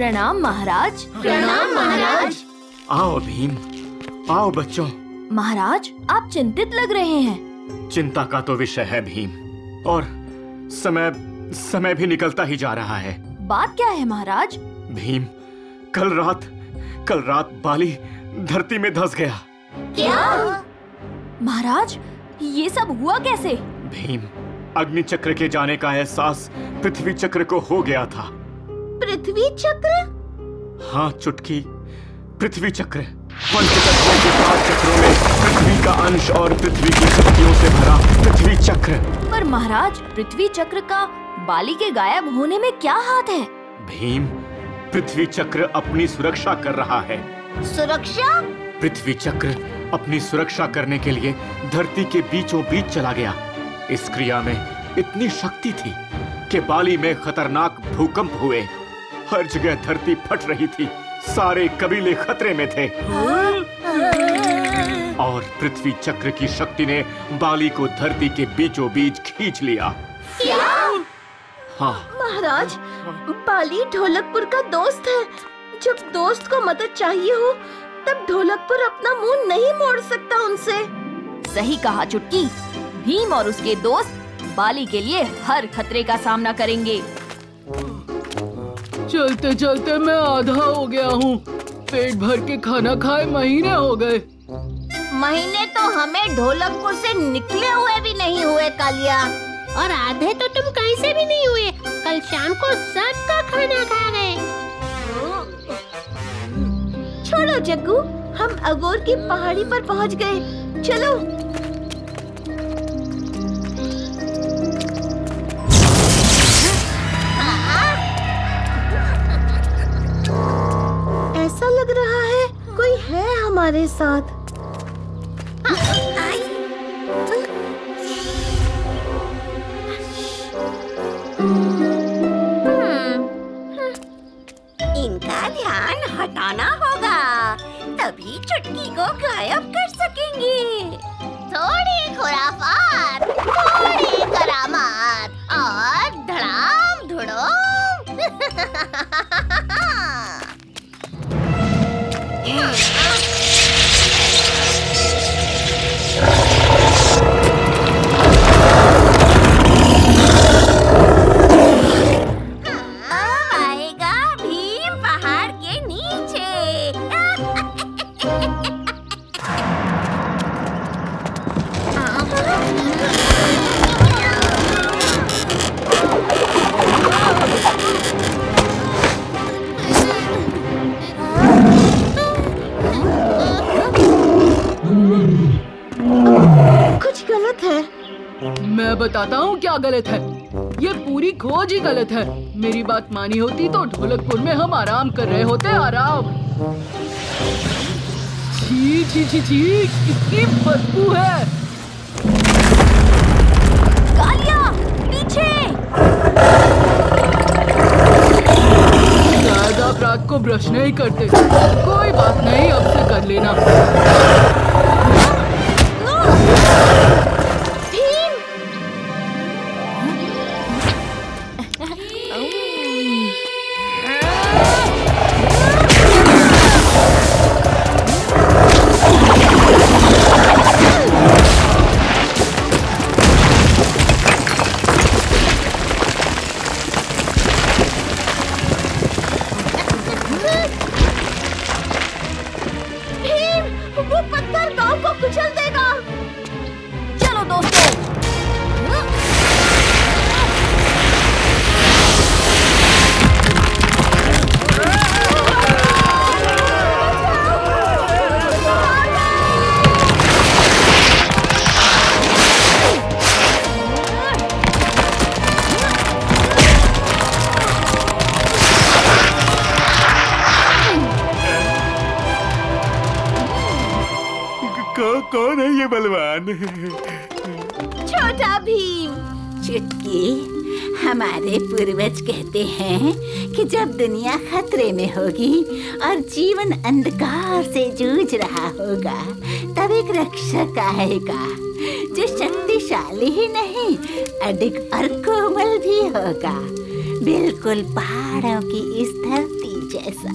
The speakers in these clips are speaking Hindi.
प्रणाम महाराज। प्रणाम महाराज। आओ भीम, आओ बच्चों। महाराज, आप चिंतित लग रहे हैं। चिंता का तो विषय है भीम, और समय भी निकलता ही जा रहा है। बात क्या है महाराज? भीम, कल रात बाली धरती में धंस गया। क्या? महाराज, ये सब हुआ कैसे? भीम, अग्नि चक्र के जाने का एहसास पृथ्वी चक्र को हो गया था। पृथ्वी चक्र? हाँ चुटकी, पृथ्वी चक्र। पंचतत्वों के 4 चक्रों में पृथ्वी का अंश और पृथ्वी की शक्तियों से भरा पृथ्वी चक्र। पर महाराज, पृथ्वी चक्र का बाली के गायब होने में क्या हाथ है? भीम, पृथ्वी चक्र अपनी सुरक्षा कर रहा है। सुरक्षा? पृथ्वी चक्र अपनी सुरक्षा करने के लिए धरती के बीचों बीच चला गया। इस क्रिया में इतनी शक्ति थी कि बाली में खतरनाक भूकंप हुए। हर जगह धरती फट रही थी, सारे कबीले खतरे में थे। और पृथ्वी चक्र की शक्ति ने बाली को धरती के बीचों बीच खींच लिया। क्या? हाँ महाराज, बाली ढोलकपुर का दोस्त है। जब दोस्त को मदद चाहिए हो तब ढोलकपुर अपना मुंह नहीं मोड़ सकता उनसे। सही कहा चुटकी। भीम और उसके दोस्त बाली के लिए हर खतरे का सामना करेंगे। चलते चलते मैं आधा हो गया हूँ। पेट भर के खाना खाए महीने हो गए। महीने तो हमें ढोलकपुर से निकले हुए भी नहीं हुए कालिया। और आधे तो तुम कहीं से भी नहीं हुए। कल शाम को सबका खाना खा गए। छोड़ो जग्गू, हम अगोर की पहाड़ी पर पहुंच गए। चलो। ऐसा लग रहा है कोई है हमारे साथ। इनका ध्यान हटाना होगा, तभी चुटकी को गायब कर सकेंगे। थोड़ी खुराफात, थोड़ी करामात और धड़ाम धुड़ोम। आएगा भीम पहाड़ के नीचे। कुछ गलत है। मैं बताता हूँ क्या गलत है। ये पूरी खोज ही गलत है। मेरी बात मानी होती तो ढोलकपुर में हम आराम कर रहे होते। आराम। छी छी छी छी, कितनी बदबू है। कालिया, पीछे। शायद आप रात को ब्रश नहीं करते। कोई बात नहीं, अब से कर लेना। वो पत्थर गांव को कुचल देगा। चलो दोस्तों। कौन है ये बलवान? छोटा भीम। चुटकी, हमारे पूर्वज कहते हैं कि जब दुनिया खतरे में होगी और जीवन अंधकार से जूझ रहा होगा, तब एक रक्षक आएगा जो शक्तिशाली ही नहीं, अडिग और कोमल भी होगा। बिल्कुल पहाड़ों की इस धरती जैसा।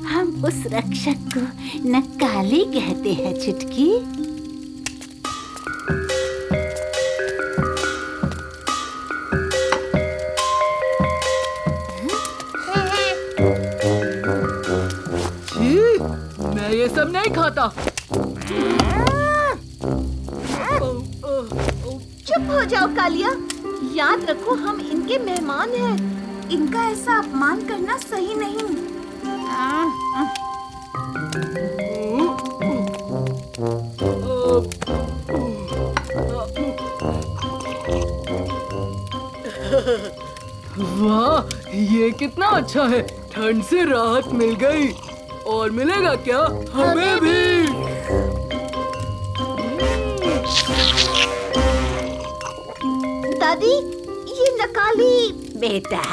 हम उस रक्षक को नक्काली कहते हैं चुटकी। मैं ये सब नहीं खाता। चुप हो जाओ कालिया, याद रखो हम इनके मेहमान हैं। इनका ऐसा अपमान करना सही नहीं। वाह, ये कितना अच्छा है। ठंड से राहत मिल गई। और मिलेगा क्या? हमें भी। दादी, ये नक्काली। बेटा,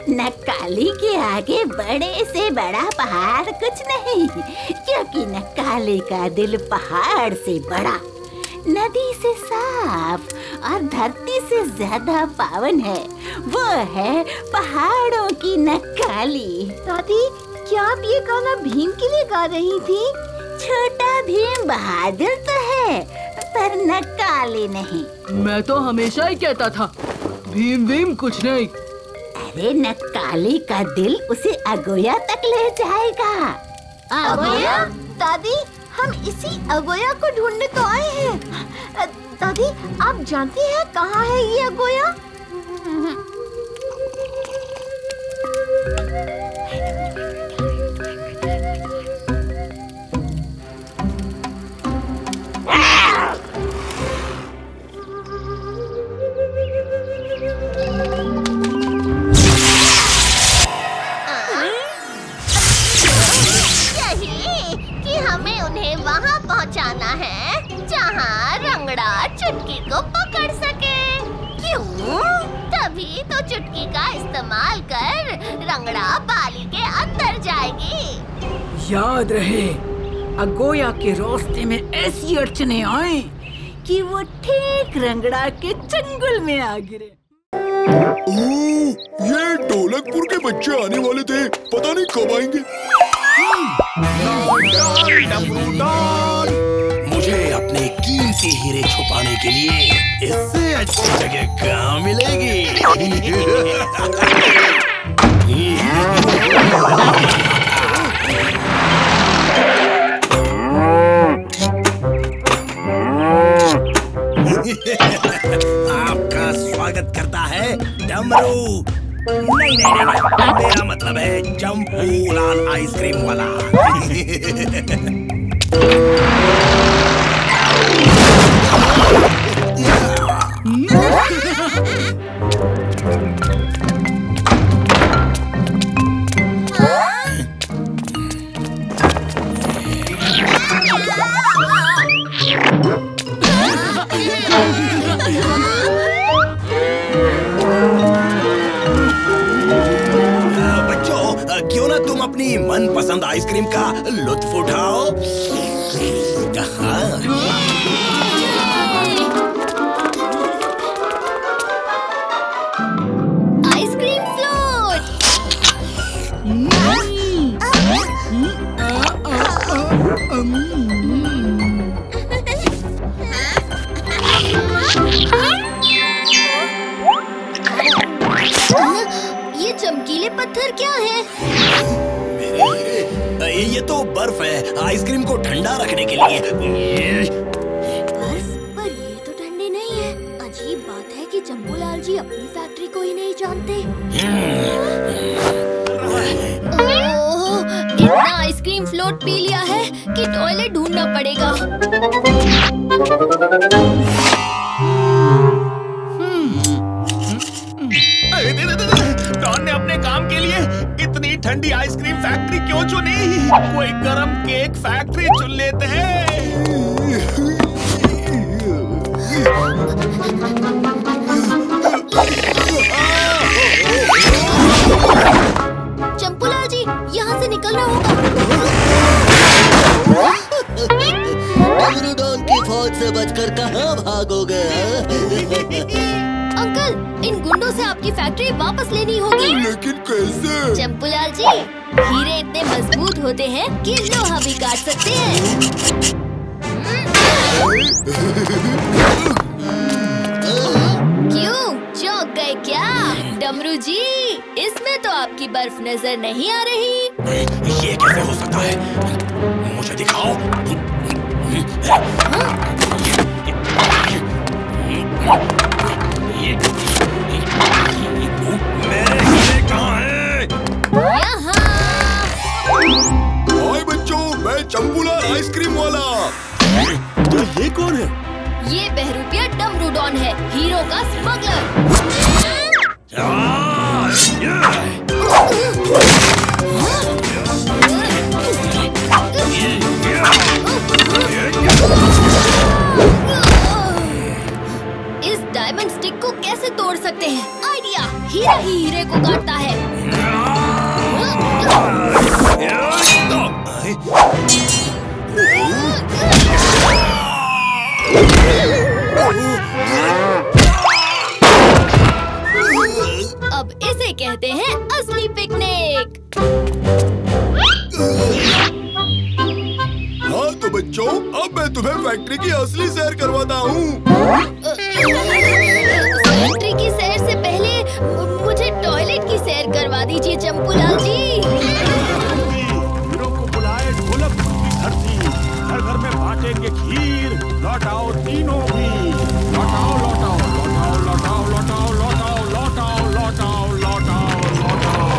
नक्काली के आगे बड़े से बड़ा पहाड़ कुछ नहीं, क्योंकि नक्काली का दिल पहाड़ से बड़ा, नदी से साफ और धरती से ज्यादा पावन है। वो है पहाड़ों की नक्काली। दादी, क्या आप ये गाना भीम के लिए गा रही थी? छोटा भीम बहादुर तो है, पर नक्काली नहीं। मैं तो हमेशा ही कहता था, भीम भीम कुछ नहीं। अरे नक्काली का दिल उसे अगोया तक ले जाएगा। अगोया? दादी, हम इसी अगोया को ढूंढने तो आए हैं। दादी, आप जानती हैं कहाँ है ये अगोया? चुटकी को पकड़ सके। क्यों? तभी तो चुटकी का इस्तेमाल कर रंगड़ा बाली के अंदर जाएगी। याद रहे, अगोया के रास्ते में ऐसी अड़चने आए कि वो ठीक रंगड़ा के चंगुल में आ गिरे। ये ढोलकपुर के बच्चे आने वाले थे, पता नहीं कब आएंगे। मुझे अपने कीमती हीरे छुपाने के लिए इससे अच्छी जगह कहाँ मिलेगी? आपका स्वागत करता है डमरू। नहीं, मेरा मतलब है जम्पू लाल आइसक्रीम वाला। क्यों ना तुम अपनी मनपसंद आइसक्रीम का लुत्फ उठाओ। Ice cream float. ये चमकीले पत्थर क्या है? ये तो बर्फ है, आइसक्रीम को ठंडा रखने के लिए। बर्फ? पर ये तो ठंडे नहीं है। अजीब बात है कि जम्बूलाल जी अपनी फैक्ट्री को ही नहीं जानते। ओह, इतना आइसक्रीम फ्लोट पी लिया है कि टॉयलेट ढूंढना पड़ेगा। डॉन ने अपने काम के लिए इतनी ठंडी आइसक्रीम फैक्ट्री क्यों चुनी? कोई गरम केक फैक्ट्री चुन लेते हैं। चंपूलाल जी, यहाँ से निकलना होगा। डॉन की फौज से बचकर कहाँ भागोगे? अंकल, इन गुंडों से आपकी फैक्ट्री वापस लेनी होगी। लेकिन कैसे? चंपूलाल जी, हीरे इतने मजबूत होते हैं कि लोहा भी काट सकते हैं। क्यों चौंक गए क्या डमरू जी? इसमें तो आपकी बर्फ नजर नहीं आ रही। ये कैसे हो सकता है? मुझे दिखाओ। मेरे हीरे कहाँ हैं? यहाँ। हाय बच्चों, मैं चंपूलाल आइसक्रीम वाला। तो ये कौन है? ये बहरूपिया डमरूडॉन है, हीरो का स्मगलर। इस डायमंड स्टिक को कैसे तोड़ सकते हैं? आइडिया, हीरा ही हीरे को काटता है। अब इसे कहते हैं असली पिकनिक। हाँ तो बच्चों, अब मैं तुम्हें फैक्ट्री की असली सैर करवाता हूँ। फैक्ट्री की सैर से पहले मुझे टॉयलेट की सैर करवा दीजिए चंपूलाल जी। हीरो को बुलाए ढोलकपुर की धरती, घर घर में बांटेंगे खीर, लौटाओ तीनों भी, लौटाओ लौटाओ लौटाओ लौटाओ लौटाओ लौटाओ लौटाओ लौटाओ लौटाओ लौटाओ।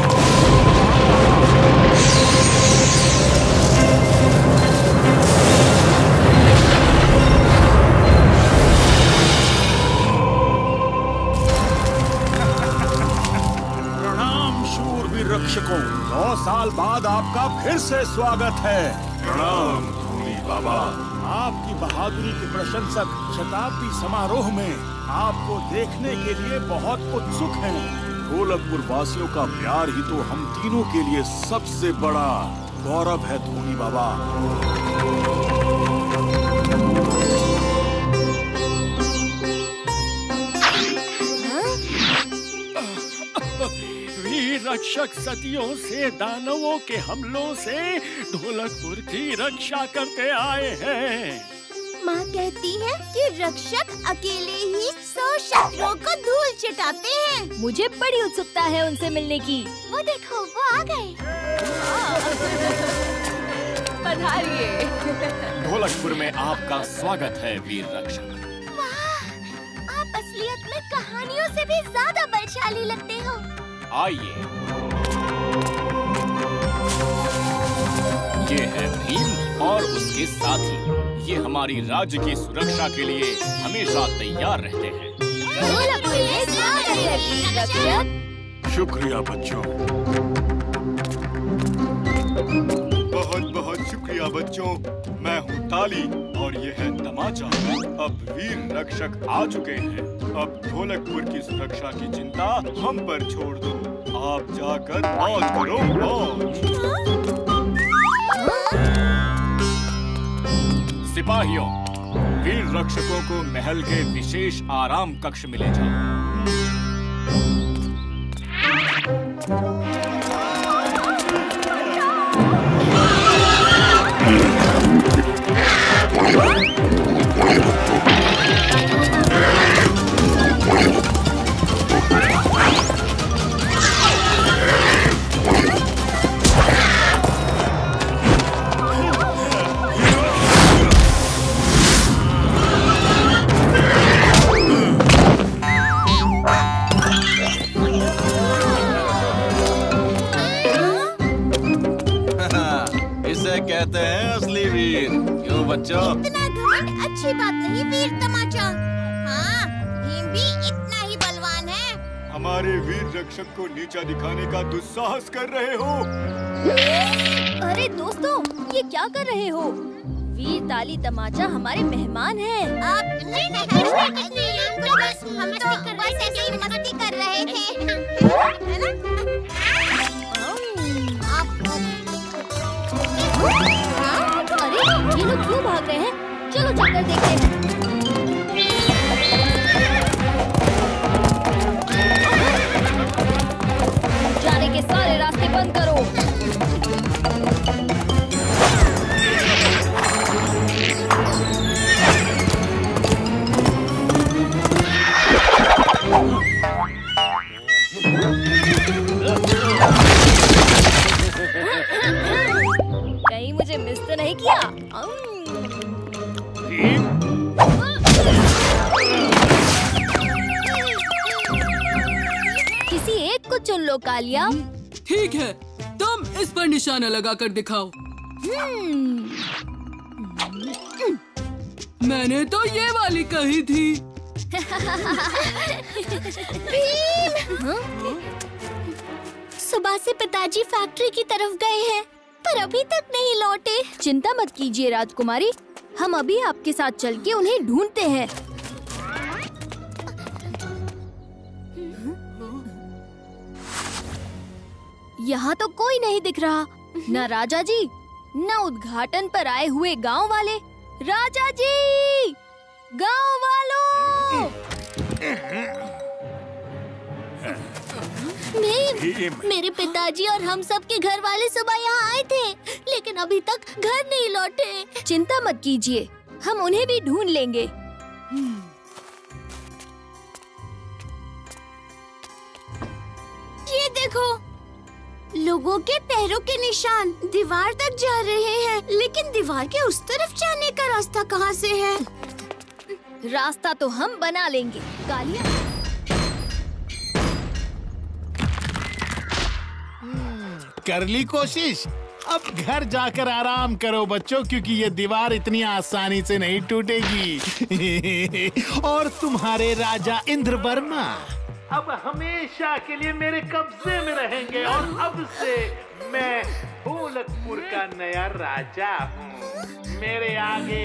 प्रणाम शूरवीर रक्षकों, 100 साल बाद आपका फिर से स्वागत है। प्रणाम धूनी बाबा। आपकी बहादुरी के प्रशंसक शताब्दी समारोह में आपको देखने के लिए बहुत उत्सुक हैं। ढोलकपुर वासियों का प्यार ही तो हम तीनों के लिए सबसे बड़ा गौरव है धूनी बाबा। वीर रक्षक सदियों से दानवों के हमलों से ढोलकपुर की रक्षा करते आए हैं। माँ कहती है कि रक्षक अकेले ही 100 शत्रुओं को धूल चटाते हैं। मुझे बड़ी उत्सुकता है उनसे मिलने की। वो देखो, वो आ गए। पधारिए। ढोलकपुर में आपका स्वागत है वीर रक्षक। वाह, आप असलियत में कहानियों से भी ज्यादा बलशाली लगते हो। आइए, ये है भीम और उसके साथी। ये हमारी राज्य की सुरक्षा के लिए हमेशा तैयार रहते हैं। शुक्रिया बच्चों। बहुत बहुत शुक्रिया बच्चों। मैं हूँ ताली और ये है तमाचा। अब वीर रक्षक आ चुके हैं। अब ढोलकपुर की सुरक्षा की चिंता हम पर छोड़ दो। आप जाकर मौज करो, मौज। सिपाहियों, वीर रक्षकों को महल के विशेष आराम कक्ष में ले जाओ। कहते हैं असली वीर। क्यों बच्चों? इतना घमंड अच्छी बात नहीं वीर तमाचा। हाँ, भीम भी इतना ही बलवान है। हमारे वीर रक्षक को नीचा दिखाने का दुस्साहस कर रहे हो। अरे दोस्तों, ये क्या कर रहे हो? वीर ताली तमाचा हमारे मेहमान हैं। आप नहीं हम तो बस ऐसे ही मस्ती कर रहे थे, है ना? अरे ये लोग क्यों भाग रहे हैं? चलो चलकर देखते हैं। जाने के सारे रास्ते बंद करो। चुन लो कालिया। ठीक है, तुम इस पर निशाना लगा कर दिखाओ। मैंने तो ये वाली कही थी। सुबह से पिताजी फैक्ट्री की तरफ गए हैं, पर अभी तक नहीं लौटे। चिंता मत कीजिए राजकुमारी, हम अभी आपके साथ चल के उन्हें ढूंढते हैं। यहाँ तो कोई नहीं दिख रहा, न राजा जी, न उद्घाटन पर आए हुए गांव वाले। राजा जी, गांव वालों! भीम, मेरे पिताजी और हम सब के घर वाले सुबह यहाँ आए थे, लेकिन अभी तक घर नहीं लौटे। चिंता मत कीजिए, हम उन्हें भी ढूंढ लेंगे। ये देखो, लोगों के पैरों के निशान दीवार तक जा रहे हैं, लेकिन दीवार के उस तरफ जाने का रास्ता कहाँ से है? रास्ता तो हम बना लेंगे कालिया। कर ली कोशिश। अब घर जाकर आराम करो बच्चों, क्योंकि ये दीवार इतनी आसानी से नहीं टूटेगी। और तुम्हारे राजा इंद्रवर्मा अब हमेशा के लिए मेरे कब्जे में रहेंगे, और अब से मैं ढोलकपुर का नया राजा हूँ। मेरे आगे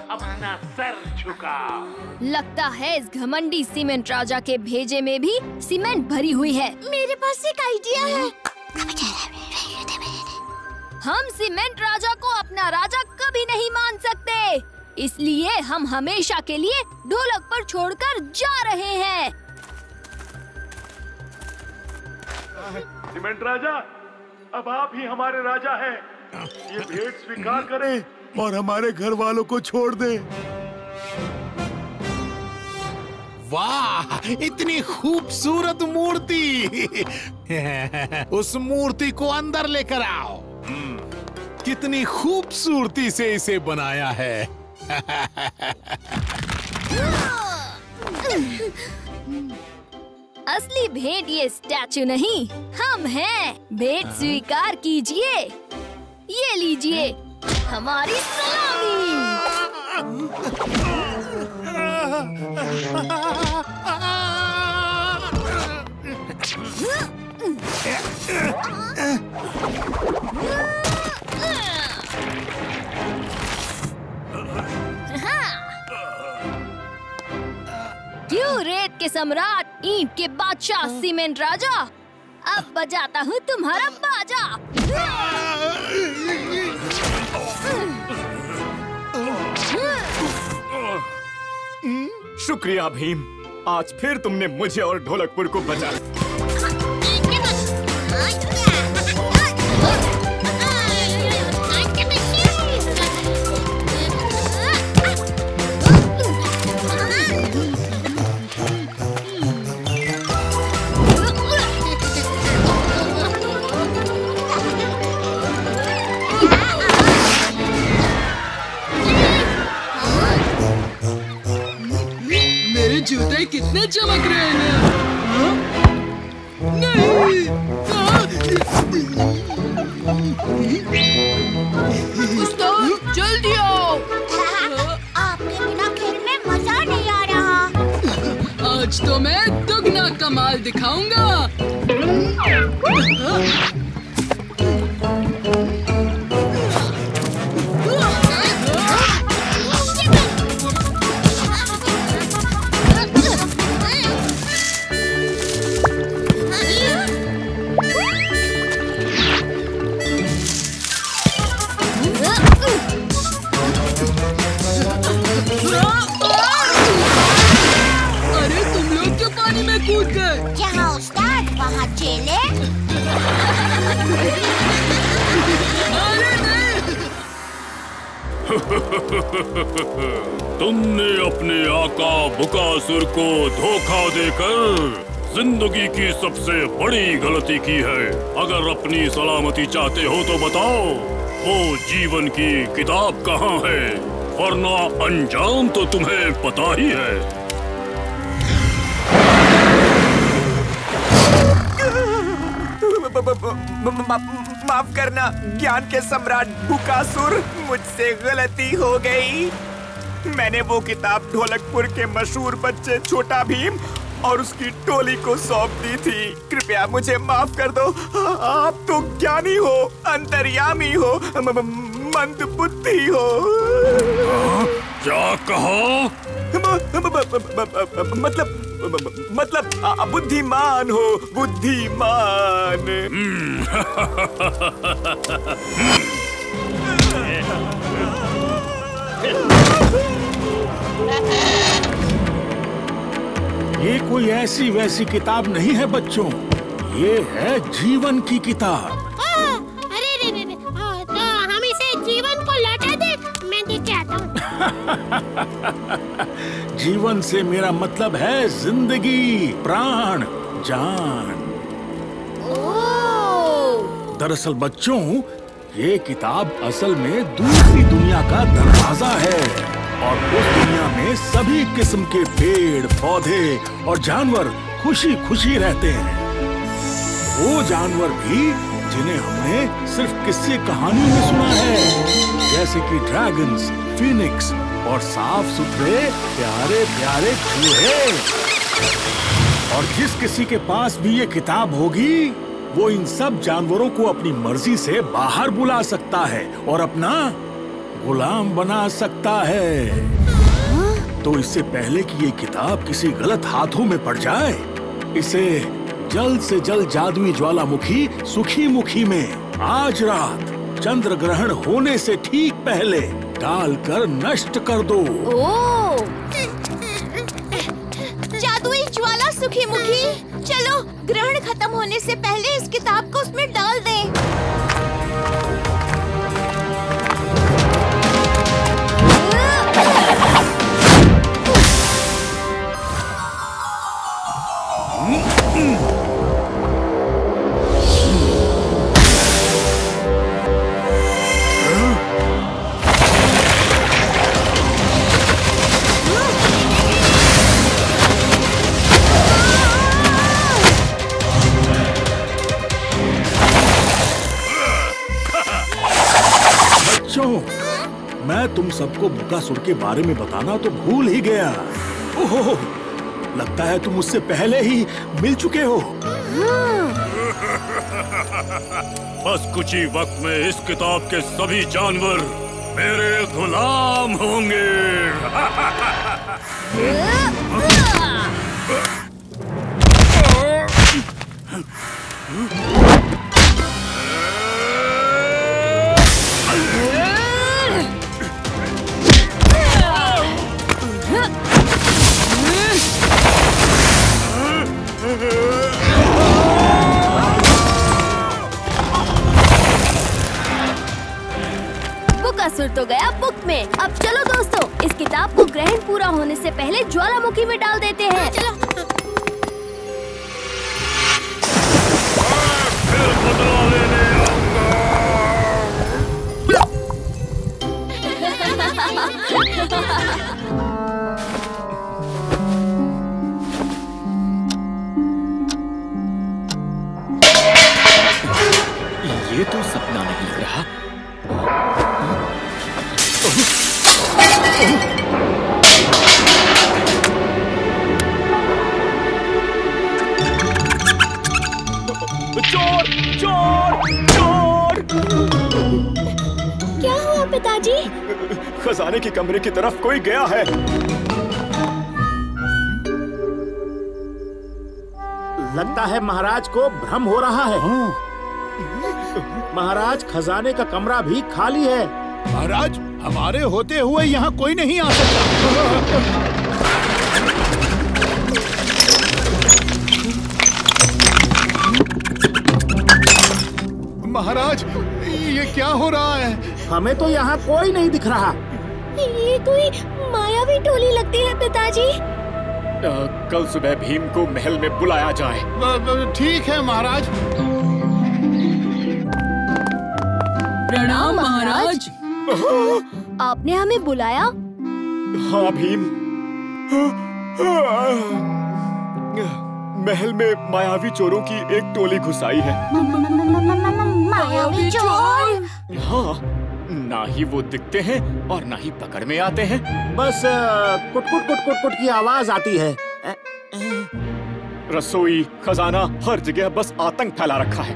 अपना सर झुकाओ। लगता है इस घमंडी सीमेंट राजा के भेजे में भी सीमेंट भरी हुई है। मेरे पास एक आइडिया है। हम सीमेंट राजा को अपना राजा कभी नहीं मान सकते, इसलिए हम हमेशा के लिए ढोलक पर छोड़कर जा रहे हैं। सीमेंट राजा, अब आप ही हमारे राजा हैं। ये भेंट स्वीकार करें और हमारे घर वालों को छोड़ दें। वाह, इतनी खूबसूरत मूर्ति। उस मूर्ति को अंदर लेकर आओ। कितनी खूबसूरती से इसे बनाया है। असली भेंट ये स्टैचू नहीं, हम हैं। भेंट स्वीकार कीजिए। ये लीजिए हमारी सलामी। क्यों रेत के सम्राट, ईंट के बादशाह सीमेंट राजा, अब बजाता हूँ तुम्हारा बाजा। शुक्रिया भीम, आज फिर तुमने मुझे और ढोलकपुर को बचाया। जूते कितने चमक रहे हैं। नहीं, उस्ताद जल्दी आओ। आपके बिना खेल में मजा नहीं आ रहा। आज तो मैं दुगना कमाल दिखाऊंगा। कूद गए। जहाँ उस्ताद वहाँ चेले। अरे नहीं। तुमने अपने आका बुकासुर को धोखा देकर जिंदगी की सबसे बड़ी गलती की है। अगर अपनी सलामती चाहते हो तो बताओ, वो जीवन की किताब कहाँ है, वरना अंजाम तो तुम्हें पता ही है। माफ करना ज्ञान के सम्राट बुकासुर, मुझसे गलती हो गई। मैंने वो किताब ढोलकपुर के मशहूर बच्चे छोटा भीम और उसकी टोली को सौंप दी थी। कृपया मुझे माफ कर दो। आप तो ज्ञानी हो, अंतर्यामी हो, मंद बुद्धि हो। क्या कहा? मतलब बुद्धिमान हो, बुद्धिमान। ये कोई ऐसी वैसी किताब नहीं है बच्चों, ये है जीवन की किताब। अरे रे, तो हम इसे जीवन को लौटा दे, मैं देख के आता हूँ। जीवन से मेरा मतलब है जिंदगी, प्राण, जान। दरअसल बच्चों, ये किताब असल में दूसरी दुनिया का दरवाजा है और उस दुनिया में सभी किस्म के पेड़, पौधे और जानवर खुशी खुशी रहते हैं। वो जानवर भी जिन्हें हमने सिर्फ किस्से कहानियों में सुना है, जैसे कि ड्रैगन्स, फीनिक्स और साफ सुथरे प्यारे प्यारे चूहे। और जिस किसी के पास भी ये किताब होगी, वो इन सब जानवरों को अपनी मर्जी से बाहर बुला सकता है और अपना गुलाम बना सकता है। तो इससे पहले कि ये किताब किसी गलत हाथों में पड़ जाए, इसे जल्द से जल्द जादुई ज्वालामुखी सुखी मुखी में आज रात चंद्र ग्रहण होने से ठीक पहले डालकर नष्ट कर दो। जादुई ज्वाला सुखी मुखी, चलो ग्रहण खत्म होने से पहले इस किताब को उसमें डाल दें। मैं तुम सबको बुकासुर के बारे में बताना तो भूल ही गया। ओहो, लगता है तुम मुझसे पहले ही मिल चुके हो। बस कुछ ही वक्त में इस किताब के सभी जानवर मेरे गुलाम होंगे। बुकासुर तो गया बुक में। अब चलो दोस्तों, इस किताब को ग्रहण पूरा होने से पहले ज्वालामुखी में डाल देते हैं। चलो। ये तो सपना नहीं लग रहा। चोर चोर चोर! क्या हुआ पिताजी? खजाने के कमरे की तरफ कोई गया है। लगता है महाराज को भ्रम हो रहा है। महाराज, खजाने का कमरा भी खाली है। महाराज, हमारे होते हुए यहाँ कोई नहीं आ सकता। महाराज, ये क्या हो रहा है? हमें तो यहाँ कोई नहीं दिख रहा। ये कोई मायावी टोली लगती है पिताजी। कल सुबह भीम को महल में बुलाया जाए। ठीक है महाराज। प्रणाम महाराज। आपने हमें बुलाया? हाँ भीम, महल में मायावी चोरों की एक टोली घुस आई है। मायावी चोर? हाँ, ना ही वो दिखते हैं और ना ही पकड़ में आते हैं। बस कुट कुट कुट कुट कुट की आवाज आती है। रसोई, खजाना, हर जगह बस आतंक फैला रखा है।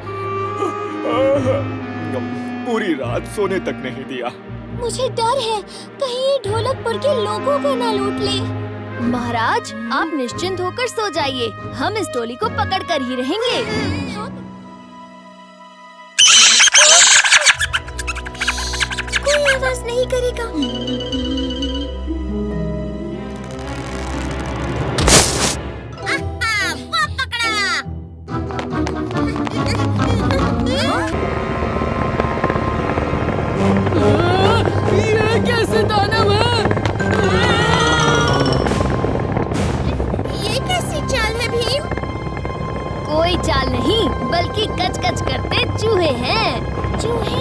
पूरी रात सोने तक नहीं दिया। मुझे डर है कहीं ये ढोलकपुर के लोगों को न लूट ले। महाराज, आप निश्चिंत होकर सो जाइए, हम इस टोली को पकड़ कर ही रहेंगे। कोई आवाज नहीं करेगा। वो पकड़ा। ये कैसे दानव है? ये कैसी चाल है भीम? कोई चाल नहीं, बल्कि कच कच करते चूहे हैं। चूहे?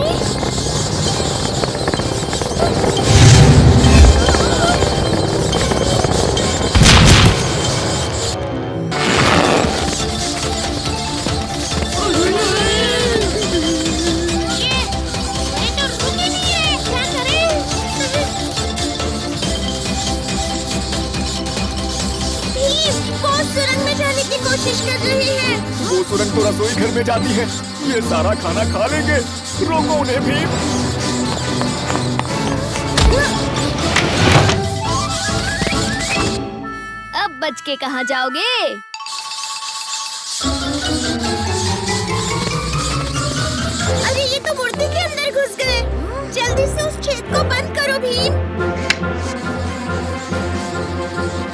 कोशिश कर रही है। वो सुरंग तो रसोई घर में जाती है। ये सारा खाना खा लेंगे। रोको उन्हें भीम। अब बच के कहाँ जाओगे? अरे ये तो मूर्ति के अंदर घुस गए। जल्दी से उस छेद को बंद करो भीम।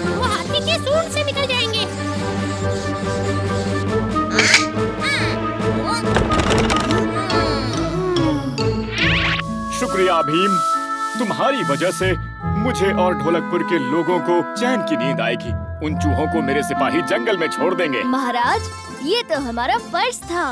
वो हाथी के सूंड से निकल जाएंगे। शुक्रिया भीम, तुम्हारी वजह से मुझे और ढोलकपुर के लोगों को चैन की नींद आएगी। उन चूहों को मेरे सिपाही जंगल में छोड़ देंगे। महाराज, ये तो हमारा फर्ज था।